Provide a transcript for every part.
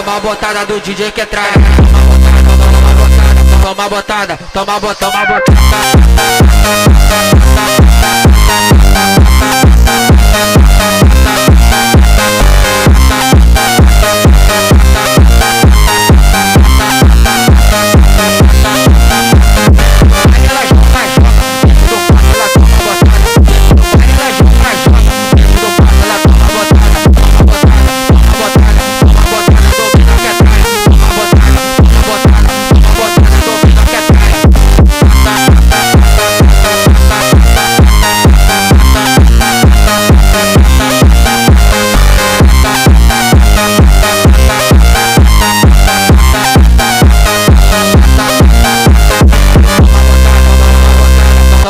toma botada do DJ que trai. Toma botada, toma botada.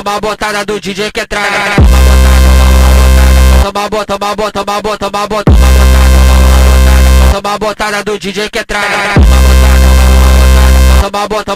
Toma botada do DJ que trai. Toma botada do DJ que trai. Toma botada.